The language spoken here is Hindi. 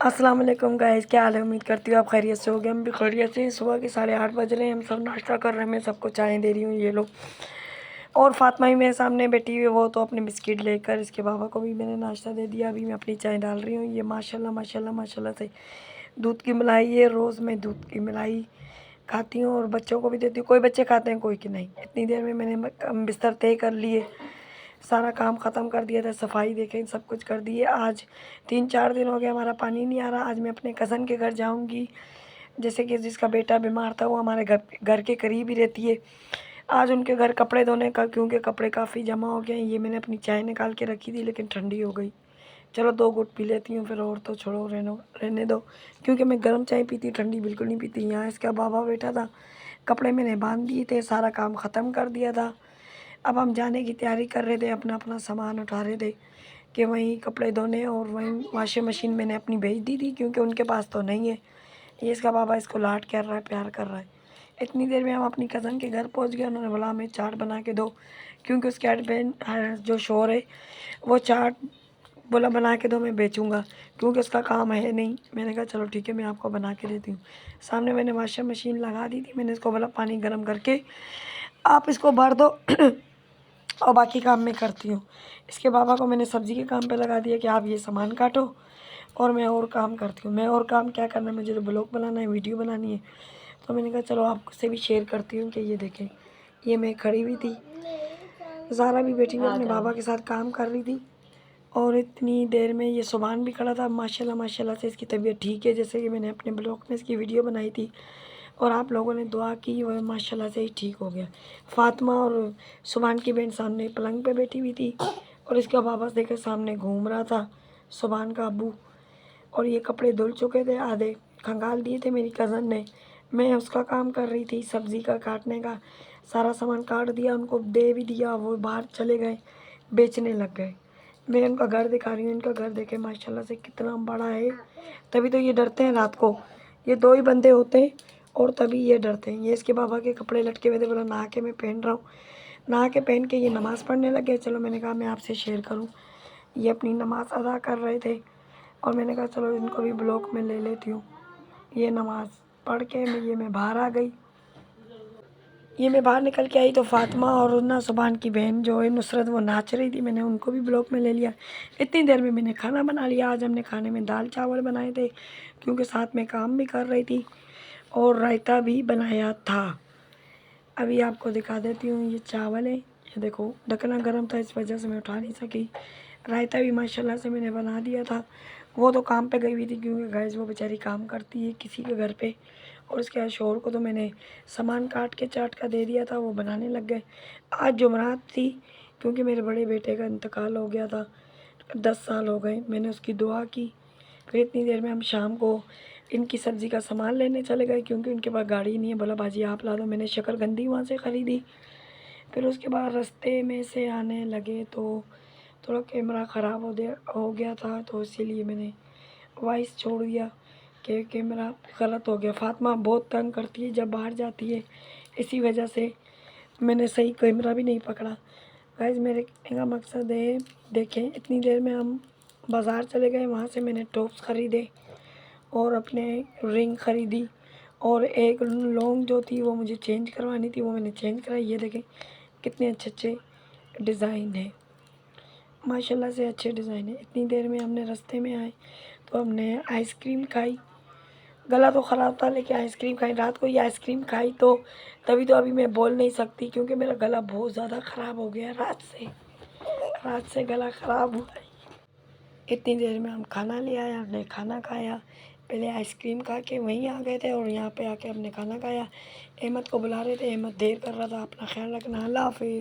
अस्सलाम वालेकुम गाइस, क्या हाल है। उम्मीद करती हूँ आप खैरियत से होगे। हम भी खैरियत से हैं। सुबह के 8:30 बज रहे हैं। हम सब नाश्ता कर रहे हैं। मैं सबको चाय दे रही हूँ, ये लो। और फातिमा ही मेरे सामने बैठी हुई है, वो तो अपने बिस्किट लेकर। इसके बाबा को भी मैंने नाश्ता दे दिया। अभी मैं अपनी चाय डाल रही हूँ। ये माशाल्लाह माशाल्लाह माशाल्लाह से दूध की मलाई है। रोज़ मैं दूध की मलाई खाती हूँ और बच्चों को भी देती हूँ। कोई बच्चे खाते हैं, कोई कि नहीं। इतनी देर में मैंने बिस्तर तय कर लिए, सारा काम ख़त्म कर दिया था। सफाई देखें, सब कुछ कर दिए। आज 3-4 दिन हो गए हमारा पानी नहीं आ रहा। आज मैं अपने कज़न के घर जाऊंगी, जैसे कि जिसका बेटा बीमार था, वो हमारे घर के करीब ही रहती है। आज उनके घर कपड़े धोने का, क्योंकि कपड़े काफ़ी जमा हो गए हैं। ये मैंने अपनी चाय निकाल के रखी थी, लेकिन ठंडी हो गई। चलो 2 घूँट पी लेती हूँ, फिर और तो छोड़ो, रहने दो। क्योंकि मैं गर्म चाय पीती, ठंडी बिल्कुल नहीं पीती। यहाँ इसका बाबा बैठा था, कपड़े मैंने बांध दिए थे, सारा काम ख़त्म कर दिया था। अब हम जाने की तैयारी कर रहे थे, अपना अपना सामान उठा रहे थे कि वहीं कपड़े धोने। और वहीं वॉशिंग मशीन मैंने अपनी भेज दी थी, क्योंकि उनके पास तो नहीं है। ये इसका बाबा इसको लाड कर रहा है, प्यार कर रहा है। इतनी देर में हम अपनी कज़न के घर पहुंच गए। उन्होंने बोला हमें चाट बना के दो, क्योंकि उसके हस्बैंड जो शोर है, वो चाट बोला बना के दो, मैं बेचूंगा, क्योंकि उसका काम है नहीं। मैंने कहा चलो ठीक है, मैं आपको बना के देती हूँ। सामने मैंने वॉशिंग मशीन लगा दी थी। मैंने इसको बोला पानी गर्म करके आप इसको भर दो और बाकी काम मैं करती हूँ। इसके बाबा को मैंने सब्ज़ी के काम पे लगा दिया कि आप ये सामान काटो और मैं और काम करती हूँ। मैं और काम क्या करना है, मुझे तो ब्लॉग बनाना है, वीडियो बनानी है। तो मैंने कहा चलो आपसे भी शेयर करती हूँ कि ये देखें, ये मैं खड़ी हुई थी, ज़ारा भी बैठी हुई अपने बाबा के साथ काम कर रही थी। और इतनी देर में ये सुभान भी खड़ा था। माशाल्लाह माशाल्लाह से इसकी तबीयत ठीक है, जैसे कि मैंने अपने ब्लॉग में इसकी वीडियो बनाई थी और आप लोगों ने दुआ की, वह माशाल्लाह से ही ठीक हो गया। फातिमा और सुभान की बहन सामने पलंग पे बैठी हुई थी और इसका बाबा देखे सामने घूम रहा था, सुभान का अब्बू। और ये कपड़े धुल चुके थे, आधे खंगाल दिए थे मेरी कज़न ने। मैं उसका काम कर रही थी, सब्ज़ी का काटने का। सारा सामान काट दिया, उनको दे भी दिया, वो बाहर चले गए, बेचने लग गए। मैं उनका घर दिखा रही हूँ। इनका घर देखे माशाल्लाह से कितना बड़ा है। तभी तो ये डरते हैं रात को। ये 2 ही बंदे होते हैं और तभी ये डरते हैं। ये इसके बाबा के कपड़े लटके हुए थे, बोला नहा के मैं पहन रहा हूँ। नहा के पहन के ये नमाज़ पढ़ने लग गए। चलो मैंने कहा मैं आपसे शेयर करूँ। ये अपनी नमाज़ अदा कर रहे थे और मैंने कहा चलो इनको भी ब्लॉग में ले लेती हूँ। ये नमाज़ पढ़ के मैं बाहर आ गई। ये मैं बाहर निकल के आई तो फातिमा और ना सुभान की बहन जो है नुसरत, वो नाच रही थी। मैंने उनको भी ब्लॉग में ले लिया। इतनी देर में मैंने खाना बना लिया। आज हमने खाने में दाल चावल बनाए थे, क्योंकि साथ में काम भी कर रही थी, और रायता भी बनाया था। अभी आपको दिखा देती हूँ। ये चावल है, ये देखो ढकना गर्म था, इस वजह से मैं उठा नहीं सकी। रायता भी माशाल्लाह से मैंने बना दिया था। वो तो काम पे गई हुई थी, क्योंकि गैस वो बेचारी काम करती है किसी के घर पे। और उसके बाद शोहर को तो मैंने सामान काट के चाट का दे दिया था, वो बनाने लग गए। आज जुमरात थी, क्योंकि मेरे बड़े बेटे का इंतकाल हो गया था। 10 साल हो गए। मैंने उसकी दुआ की। फिर इतनी देर में हम शाम को इनकी सब्ज़ी का सामान लेने चले गए, क्योंकि उनके पास गाड़ी नहीं है। बोला बाजी आप ला दो। मैंने शकरकंदी वहाँ से ख़रीदी। फिर उसके बाद रास्ते में से आने लगे तो थोड़ा कैमरा ख़राब हो गया था, तो इसीलिए मैंने वॉइस छोड़ दिया कि कैमरा गलत हो गया। फातिमा बहुत तंग करती है जब बाहर जाती है, इसी वजह से मैंने सही कैमरा भी नहीं पकड़ा। गाइस मेरे कहने का मकसद है, देखें इतनी देर में हम बाज़ार चले गए। वहाँ से मैंने टॉप्स ख़रीदे और अपने रिंग ख़रीदी, और एक लॉन्ग जो थी वो मुझे चेंज करवानी थी, वो मैंने चेंज कराई। ये देखें कितने अच्छे अच्छे डिज़ाइन है, माशाल्लाह से अच्छे डिज़ाइन है। इतनी देर में हमने रास्ते में आए तो हमने आइसक्रीम खाई। गला तो ख़राब था, लेकिन आइसक्रीम खाई। रात को ये आइसक्रीम खाई तो तभी तो अभी मैं बोल नहीं सकती, क्योंकि मेरा गला बहुत ज़्यादा ख़राब हो गया रात से गला ख़राब हुआ है। इतनी देर में हम खाना ले आए, हमने खाना खाया। पहले आइसक्रीम खा के वहीं आ गए थे और यहाँ पे आके हमने खाना खाया। अहमद को बुला रहे थे, अहमद देर कर रहा था। अपना ख्याल रखना, अल्लाह हाफ़िज़।